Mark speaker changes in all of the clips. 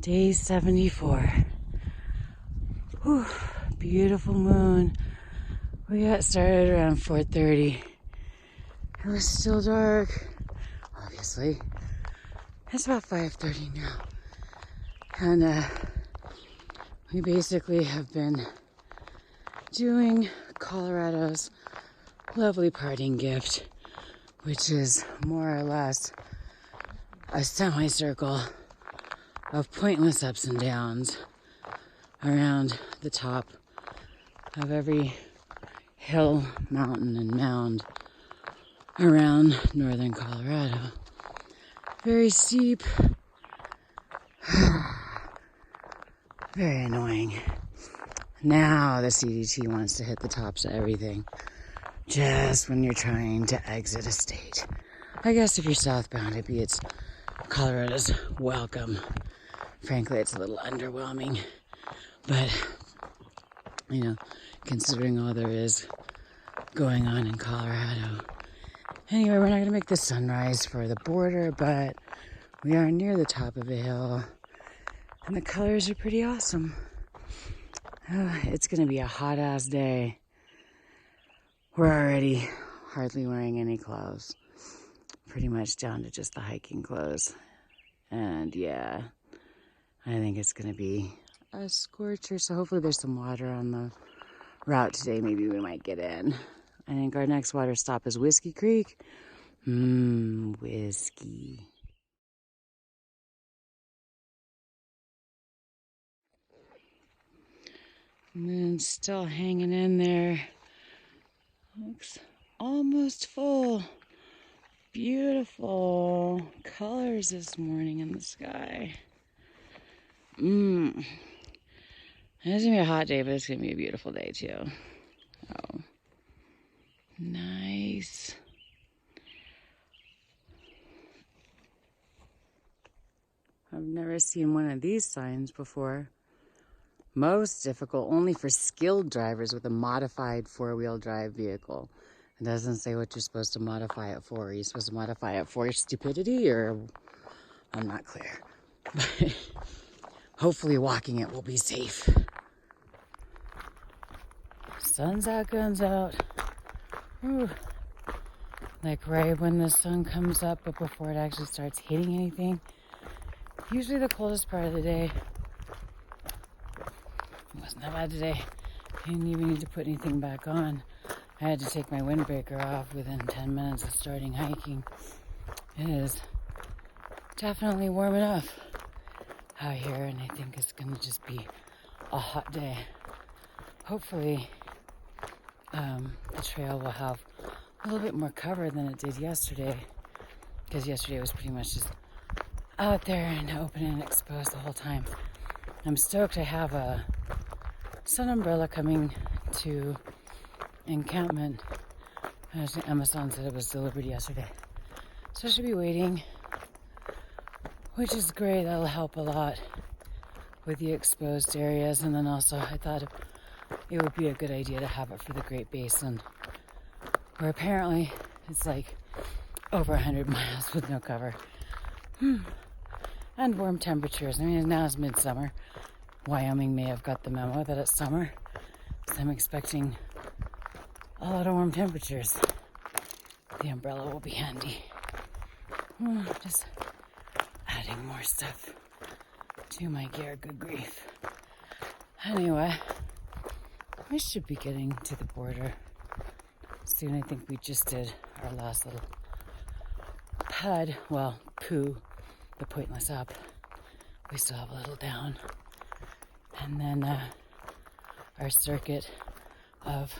Speaker 1: Day 74. Whew, beautiful moon. We got started around 4:30. It was still dark, obviously. It's about 5:30 now. And we basically have been doing Colorado's lovely parting gift, which is more or less a semicircle of pointless ups and downs around the top of every hill, mountain, and mound around northern Colorado. Very steep, very annoying. Now the CDT wants to hit the tops of everything just when you're trying to exit a state. I guess if you're southbound, it's Colorado's welcome. Frankly, it's a little underwhelming, but considering all there is going on in Colorado. Anyway, we're not going to make the sunrise for the border, but we are near the top of a hill, and the colors are pretty awesome. It's going to be a hot-ass day. We're already hardly wearing any clothes, pretty much down to just the hiking clothes. And yeah, I think it's going to be a scorcher, so hopefully there's some water on the route today. Maybe we might get in. I think our next water stop is Whiskey Creek. Whiskey. And then still hanging in there. Looks almost full. Beautiful colors this morning in the sky. It's gonna be a hot day, but it's gonna be a beautiful day too. Oh, nice. I've never seen one of these signs before. Most difficult only for skilled drivers with a modified four-wheel drive vehicle. It doesn't say what you're supposed to modify it for. Are you supposed to modify it for stupidity, or I'm not clear. But hopefully walking it will be safe. Sun's out, guns out. Whew. Like right when the sun comes up, but before it actually starts hitting anything. Usually the coldest part of the day. It wasn't that bad today. I didn't even need to put anything back on. I had to take my windbreaker off within 10 minutes of starting hiking. It is definitely warm enough out here, and I think it's going to just be a hot day. Hopefully, the trail will have a little bit more cover than it did yesterday, because yesterday was pretty much just out there and open and exposed the whole time. I'm stoked I have a sun umbrella coming to encampment. Amazon said it was delivered yesterday. So I should be waiting, which is great. That'll help a lot with the exposed areas. And then also I thought it would be a good idea to have it for the Great Basin, where apparently it's like over 100 miles with no cover. And warm temperatures. I mean, now it's midsummer. Wyoming may have got the memo that it's summer, so I'm expecting a lot of warm temperatures. The umbrella will be handy. Just adding more stuff to my gear, good grief. Anyway, we should be getting to the border soon. I think we just did our last little poo, the pointless up. We still have a little down. And then our circuit of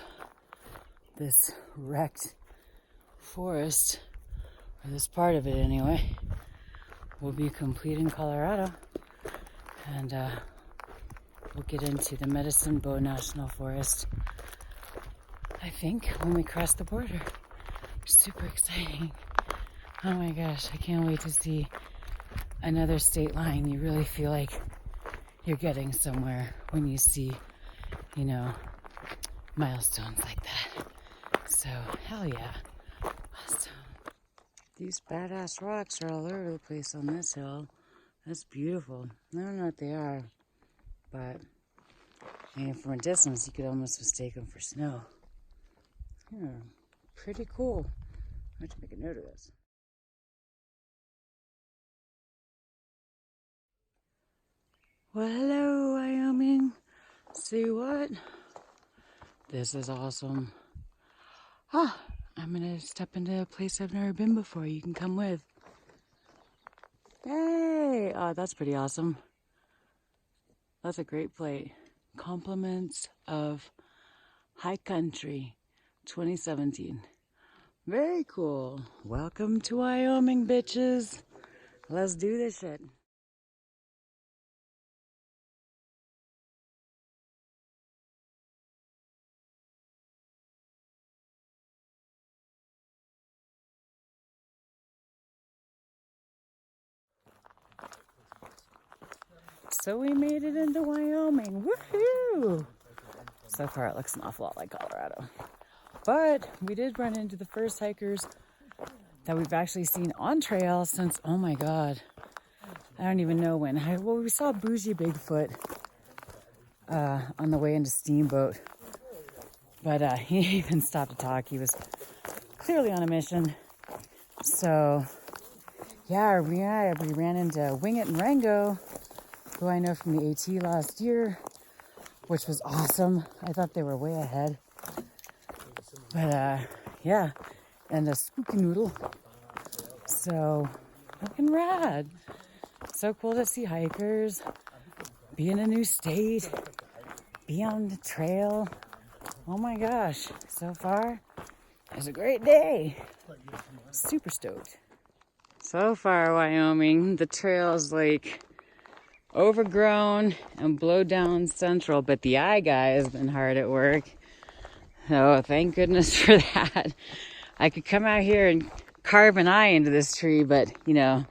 Speaker 1: this wrecked forest, or this part of it anyway, will be complete in Colorado. And we'll get into the Medicine Bow National Forest, I think, when we cross the border. Super exciting. Oh my gosh, I can't wait to see another state line. You really feel like you're getting somewhere when you see, milestones like that. So, hell yeah. Awesome. These badass rocks are all over the place on this hill. That's beautiful. I don't know what they are, but I mean, from a distance, you could almost mistake them for snow. Yeah, pretty cool. I have to make a note of this. Well, hello, Wyoming. See what? This is awesome. Ah, I'm gonna step into a place I've never been before. You can come with. Hey! Oh, that's pretty awesome. That's a great plate. Compliments of High Country 2017. Very cool. Welcome to Wyoming, bitches. Let's do this shit. So we made it into Wyoming. Woohoo! So far, it looks an awful lot like Colorado. But we did run into the first hikers that we've actually seen on trail since, oh my God, I don't even know when. Well, we saw Bougie Bigfoot on the way into Steamboat. But he even stopped to talk. He was clearly on a mission. So, yeah, we ran into Wing It and Rango, who I know from the AT last year, which was awesome. I thought they were way ahead. But, yeah, and a Spooky Noodle. So, fucking rad. So cool to see hikers, be in a new state, be on the trail. Oh my gosh, so far, it's a great day. Super stoked. So far, Wyoming, the trail's like overgrown and blow down central, but the eye guy has been hard at work. Oh, thank goodness for that. I could come out here and carve an eye into this tree, but you know,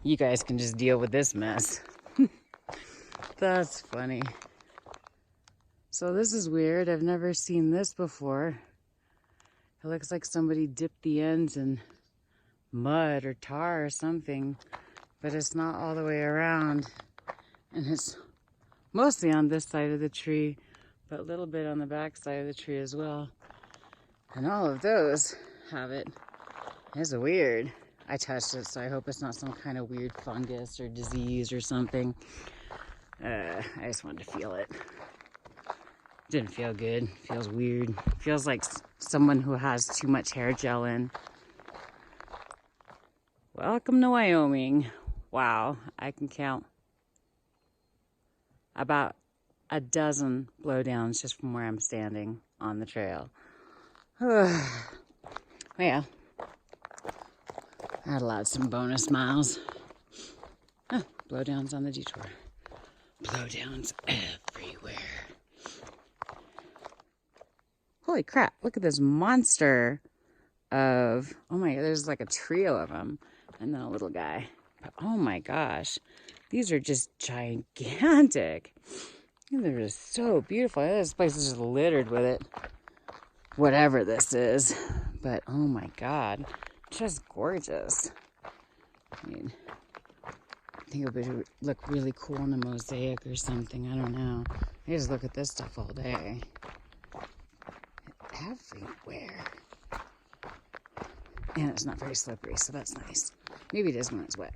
Speaker 1: you guys can just deal with this mess. That's funny. So this is weird. I've never seen this before. It looks like somebody dipped the ends in mud or tar or something, but it's not all the way around. And it's mostly on this side of the tree, but a little bit on the back side of the tree as well. And all of those have it. It's weird. I touched it, so I hope it's not some kind of weird fungus or disease or something. I just wanted to feel it. Didn't feel good. Feels weird. Feels like someone who has too much hair gel in. Welcome to Wyoming. Wow, I can count about a dozen blowdowns just from where I'm standing on the trail. Yeah, I'd allowed some bonus miles. Blowdowns on the detour. Blowdowns everywhere. Holy crap, look at this monster of, oh my God, there's like a trio of them. And then a little guy. But oh my gosh, these are just gigantic. They're just so beautiful. This place is just littered with it. Whatever this is. But oh my God, just gorgeous. I mean, I think it would look really cool in a mosaic or something. I don't know. I just look at this stuff all day. Everywhere. And it's not very slippery, so that's nice. Maybe it is when it's wet.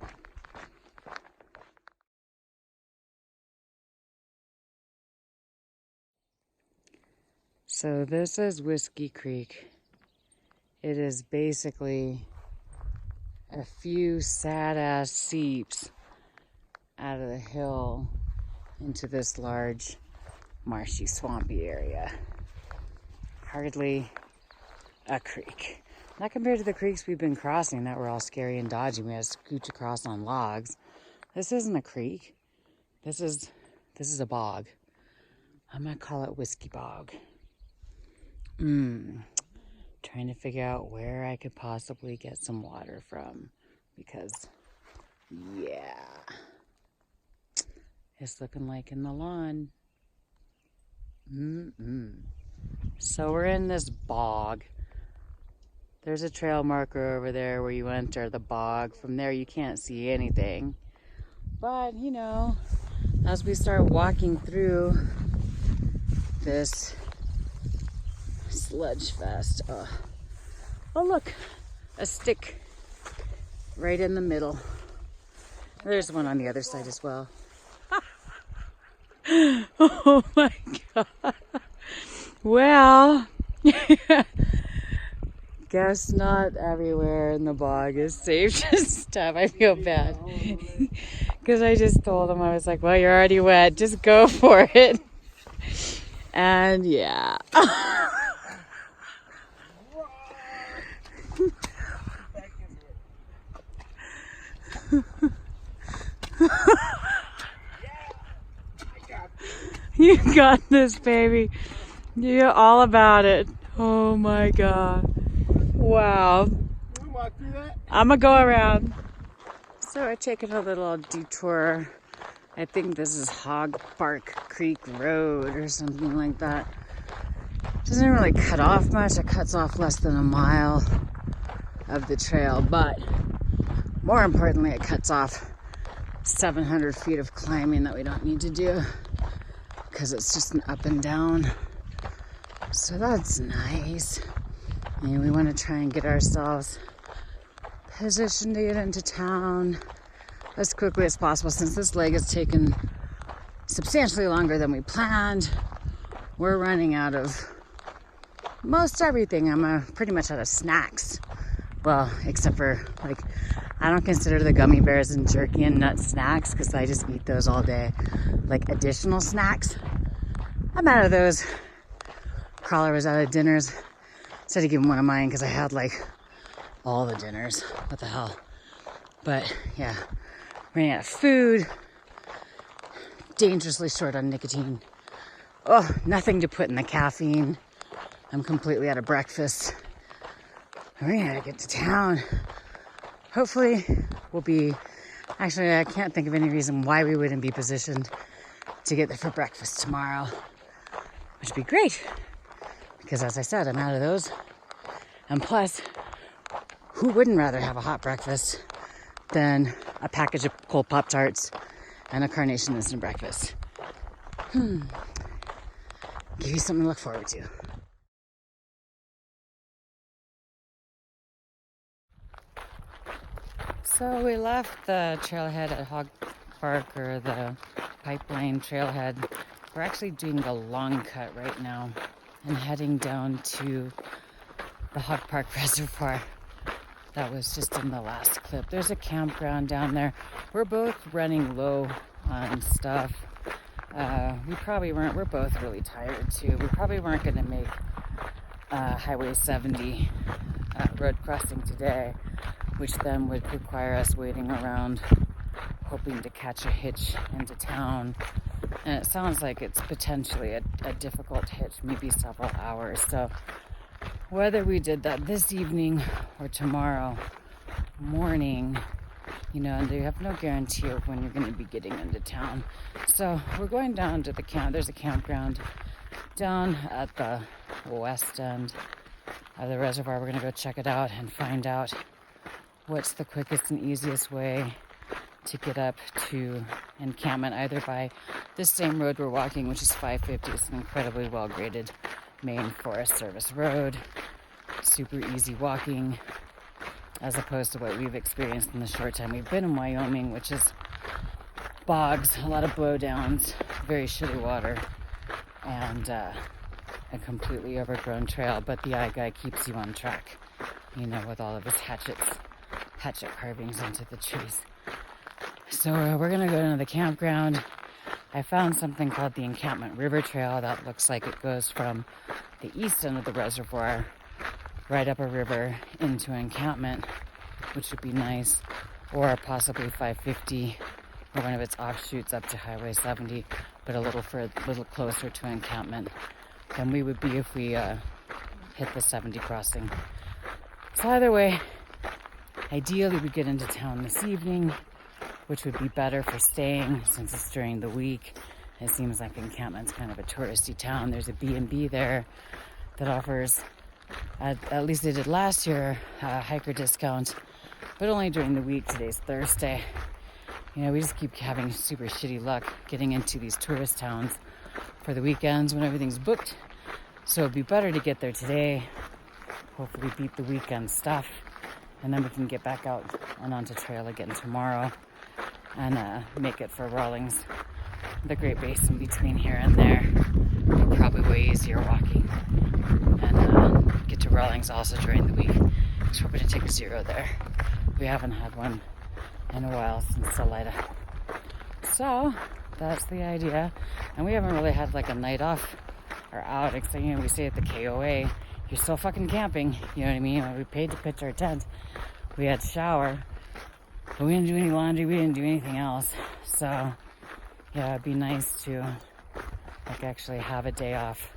Speaker 1: So this is Whiskey Creek. It is basically a few sad-ass seeps out of the hill into this large, marshy, swampy area. Hardly a creek. Not compared to the creeks we've been crossing that were all scary and dodgy. We had to scooch across on logs. This isn't a creek. This is a bog. I'm gonna call it Whiskey Bog. Trying to figure out where I could possibly get some water from, because yeah, it's looking like in the lawn. So we're in this bog. There's a trail marker over there where you enter the bog. From there you can't see anything. But, you know, as we start walking through this sludge fest, oh look, a stick right in the middle. There's one on the other side as well. Oh my God. Well, guess not everywhere in the bog is safe to step. I feel bad. Because I just told him, I was like, well, you're already wet. Just go for it. And yeah. You got this, baby. You're all about it. Oh my God. Wow. I'm gonna go around. So we're taking a little detour. I think this is Hog Park Creek Road or something like that. Doesn't really cut off much. It cuts off less than a mile of the trail, but more importantly, it cuts off 700 feet of climbing that we don't need to do because it's just an up and down. So that's nice. And we want to try and get ourselves positioned to get into town as quickly as possible. Since this leg has taken substantially longer than we planned, we're running out of most everything. I'm pretty much out of snacks. Well, except for, like, I don't consider the gummy bears and jerky and nut snacks because I just eat those all day. Like additional snacks, I'm out of those. Crawler was out of dinners. Said to give him one of mine because I had like all the dinners. What the hell? But yeah, running out of food. Dangerously short on nicotine. Oh, nothing to put in the caffeine. I'm completely out of breakfast. We gotta get to town. Hopefully we'll be, actually I can't think of any reason why we wouldn't be positioned to get there for breakfast tomorrow, which would be great. Because as I said, I'm out of those. And plus, who wouldn't rather have a hot breakfast than a package of cold Pop-Tarts and a Carnation instant breakfast? Give you something to look forward to. So we left the trailhead at Hog Park, or the pipeline trailhead. We're actually doing a long cut right now and heading down to the Hog Park Reservoir. That was just in the last clip. There's a campground down there. We're both running low on stuff. We're both really tired too. We probably weren't going to make Highway 70 road crossing today, which then would require us waiting around, hoping to catch a hitch into town. And it sounds like it's potentially a difficult hitch, maybe several hours. So whether we did that this evening or tomorrow morning, you know, and they have no guarantee of when you're going to be getting into town. So we're going down to the camp. There's a campground down at the west end of the reservoir. We're going to go check it out and find out what's the quickest and easiest way to get up to encampment, either by this same road we're walking, which is 550. It's an incredibly well-graded Maine Forest Service road. Super easy walking, as opposed to what we've experienced in the short time we've been in Wyoming, which is bogs, a lot of blowdowns, very shitty water, and a completely overgrown trail. But the eye guy keeps you on track, you know, with all of his hatchet carvings into the trees. So we're gonna go to the campground. I found something called the Encampment River Trail that looks like it goes from the east end of the reservoir right up a river into encampment, which would be nice, or possibly 550 or one of its offshoots up to Highway 70, but a little closer to encampment than we would be if we hit the 70 crossing. So either way, ideally we get into town this evening, which would be better for staying since it's during the week. It seems like encampment's kind of a touristy town. There's a B&B there that offers, at least they did last year, a hiker discount, but only during the week. Today's Thursday. You know, we just keep having super shitty luck getting into these tourist towns for the weekends when everything's booked. So it'd be better to get there today, hopefully beat the weekend stuff, and then we can get back out and onto trail again tomorrow and make it for Rawlings. The Great Basin between here and there, but probably way easier walking, and get to Rawlings also during the week. Just hoping to take a zero there. We haven't had one in a while since Salida. So that's the idea, and we haven't really had like a night off or out, except, you know, we say at the KOA, you're still fucking camping, you know what I mean? When we paid to pitch our tent, we had to shower, but we didn't do any laundry, we didn't do anything else. So yeah, it'd be nice to like actually have a day off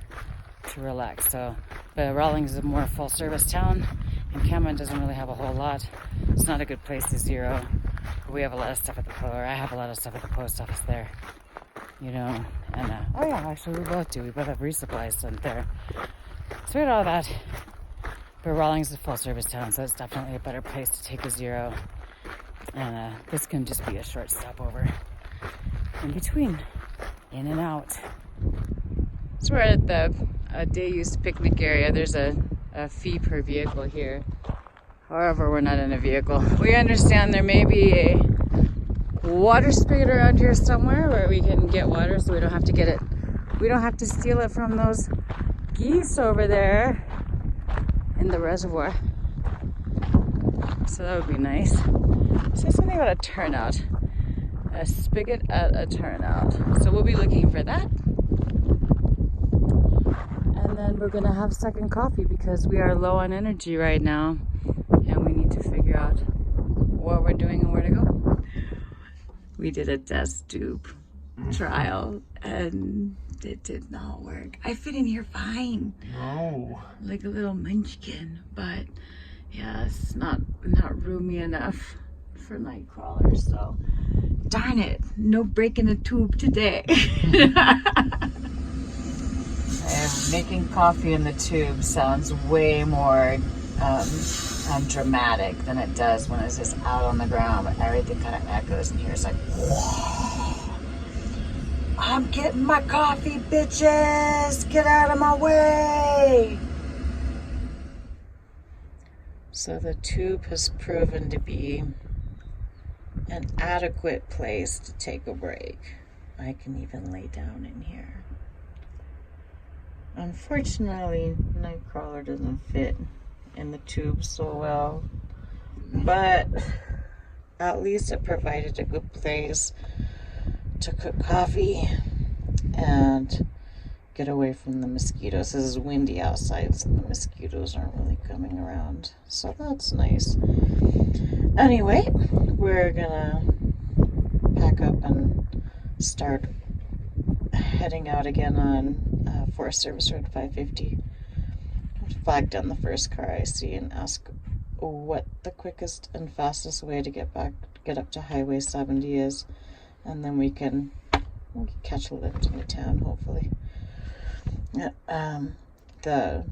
Speaker 1: to relax. So, but Rawlings is a more full service town, and Cameron doesn't really have a whole lot. It's not a good place to zero. But we have a lot of stuff at the I have a lot of stuff at the post office there, you know. And oh yeah, actually we both do. We both have resupplies sent there. So we had all that. But Rawlings is a full service town, so it's definitely a better place to take a zero. And this can just be a short stopover in between, in and out. So we're at the day use picnic area. There's a fee per vehicle here. However, we're not in a vehicle. We understand there may be a water spigot around here somewhere where we can get water, so we don't have to get it. We don't have to steal it from those geese over there in the reservoir. So that would be nice. Say something about a turnout. A spigot at a turnout. So we'll be looking for that. And then we're gonna have second coffee because we are low on energy right now. And we need to figure out what we're doing and where to go. We did a test tube trial and it did not work. I fit in here fine.
Speaker 2: No.
Speaker 1: Like a little munchkin, but yeah, it's not roomy enough for night crawlers, so darn it, no breaking a tube today. Making coffee in the tube sounds way more dramatic than it does when it's just out on the ground, but everything kind of echoes in here. It's like, whoa, I'm getting my coffee, bitches, get out of my way. So the tube has proven to be an adequate place to take a break. I can even lay down in here. Unfortunately, Nightcrawler doesn't fit in the tube so well, but at least it provided a good place to cook coffee and get away from the mosquitoes. This is windy outside, so the mosquitoes aren't really coming around, so that's nice. Anyway, we're gonna pack up and start heading out again on Forest Service Road 550. Flag down the first car I see and ask what the quickest and fastest way to get up to Highway 70 is, and then we can catch a lift into town, hopefully. The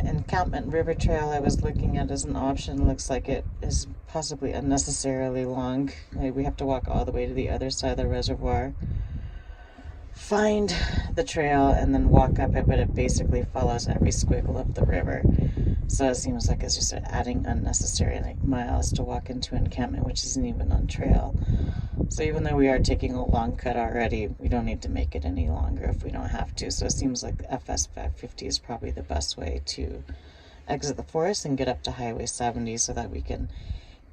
Speaker 1: Encampment River Trail I was looking at as an option looks like it is possibly unnecessarily long. Like we have to walk all the way to the other side of the reservoir, find the trail, and then walk up it, but it basically follows every squiggle of the river. So it seems like it's just adding unnecessary miles to walk into encampment, which isn't even on trail. So even though we are taking a long cut already, we don't need to make it any longer if we don't have to. So it seems like FS 550 is probably the best way to exit the forest and get up to Highway 70 so that we can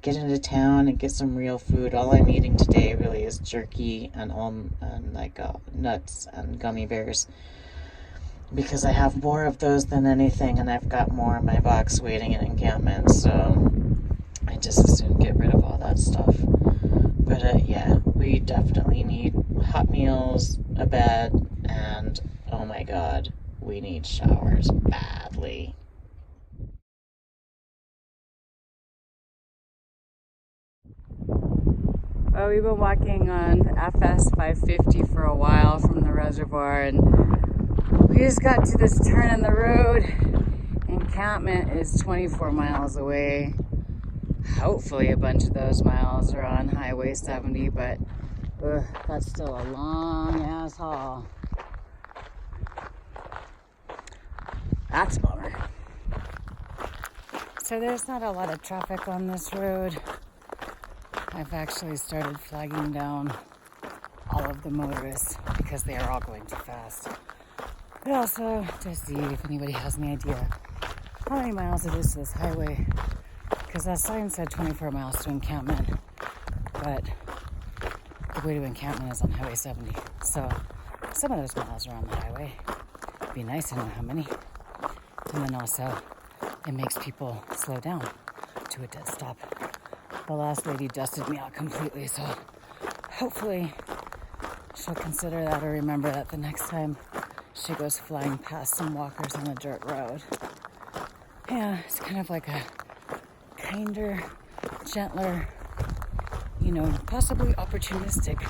Speaker 1: get into town and get some real food. All I'm eating today really is jerky and nuts and gummy bears, because I have more of those than anything, and I've got more in my box waiting in encampment, so I just as soon get rid of all that stuff. But yeah, we definitely need hot meals, a bed, and oh my god, we need showers badly. Well, we've been walking on FS 550 for a while from the reservoir, and we just got to this turn in the road. Encampment is 24 miles away. Hopefully a bunch of those miles are on Highway 70, but that's still a long ass haul. That's a bummer. So there's not a lot of traffic on this road. I've actually started flagging down all of the motorists because they are all going too fast. But also to see if anybody has any idea how many miles it is to this highway. Because that sign said 24 miles to encampment, but the way to encampment is on Highway 70. So some of those miles are on the highway. It'd be nice to know how many. And then also, it makes people slow down to a dead stop. The last lady dusted me out completely, so hopefully she'll consider that or remember that the next time she goes flying past some walkers on a dirt road. Yeah, it's kind of like a kinder, gentler, possibly opportunistic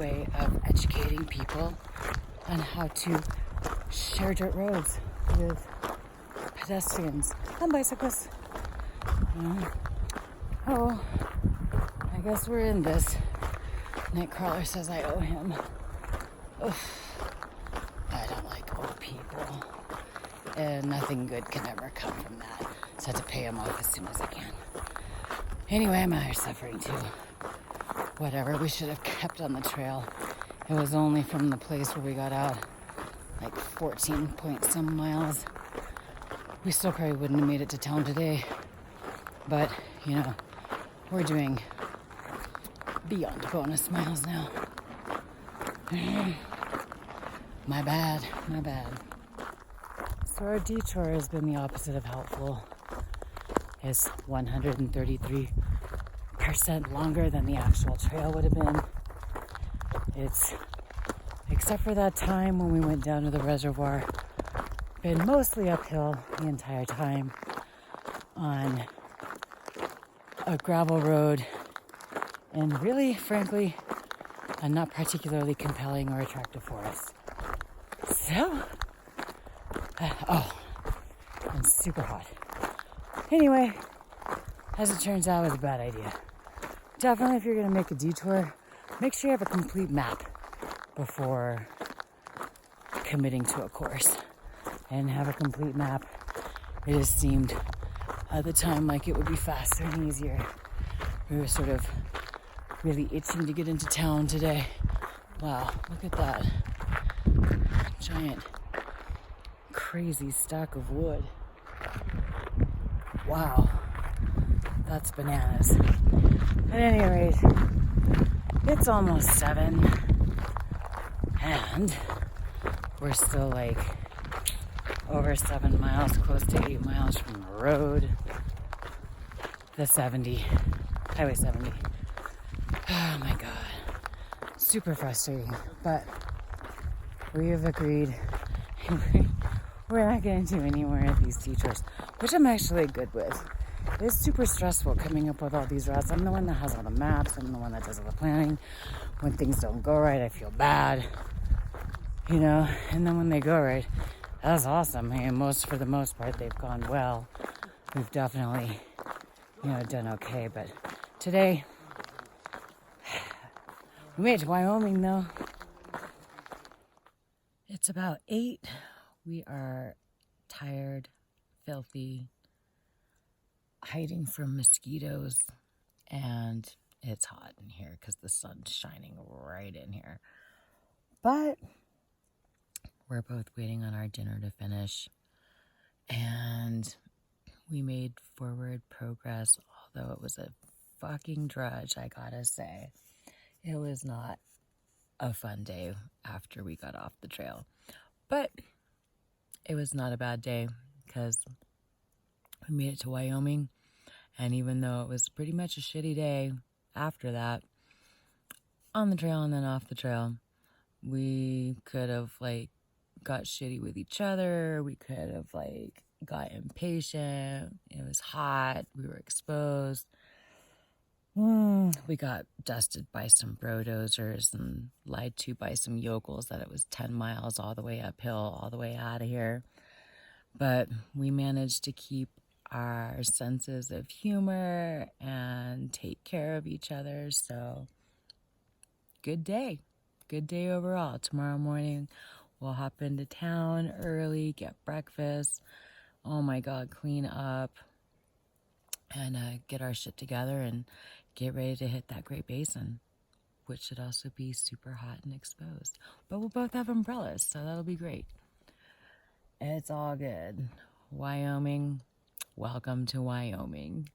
Speaker 1: way of educating people on how to share dirt roads with pedestrians and bicyclists. Oh, I guess we're in this. Nightcrawler says I owe him. Oof. I don't like old people. And nothing good can ever come from that. So I have to pay him off as soon as I can. Anyway, I'm out here suffering too. Whatever, we should have kept on the trail. It was only from the place where we got out, like 14 point some miles. We still probably wouldn't have made it to town today. But, we're doing beyond bonus miles now. My bad. So our detour has been the opposite of helpful. It's 133% longer than the actual trail would have been. It's, except for that time when we went down to the reservoir, been mostly uphill the entire time on a gravel road, and really, frankly, a not particularly compelling or attractive forest. So, and super hot. Anyway, as it turns out, it was a bad idea. Definitely, if you're going to make a detour, make sure you have a complete map before committing to a course. And have a complete map. It just seemed at the time like it would be faster and easier. We were sort of really itching to get into town today. Wow, look at that. Giant, crazy stack of wood. Wow, that's bananas. At any rate, it's almost 7, and we're still like over 7 miles, close to 8 miles from the road. The 70, Highway 70. Oh my God. Super frustrating, but we have agreed we're not going to do any more of these detours, which I'm actually good with. It's super stressful coming up with all these routes. I'm the one that has all the maps. I'm the one that does all the planning. When things don't go right, I feel bad, and then when they go right, that's awesome. I mean, for the most part, they've gone well. We've definitely, done okay. But today, we made it to Wyoming, though. It's about 8. We are tired, filthy, hiding from mosquitoes, and it's hot in here because the sun's shining right in here. But we're both waiting on our dinner to finish, and we made forward progress, although it was a fucking drudge, I gotta say. It was not a fun day after we got off the trail, but it was not a bad day because we made it to Wyoming, and even though it was pretty much a shitty day after that, on the trail and then off the trail, we could have got shitty with each other. We could have got impatient. It was hot. We were exposed. We got dusted by some brodozers and lied to by some yokels that it was 10 miles all the way uphill, all the way out of here. But we managed to keep our senses of humor and take care of each other. So good day. Good day overall. Tomorrow morning, we'll hop into town early, get breakfast. Oh my God, clean up and get our shit together and get ready to hit that Great Basin, which should also be super hot and exposed. But we'll both have umbrellas, so that'll be great. It's all good. Wyoming, welcome to Wyoming.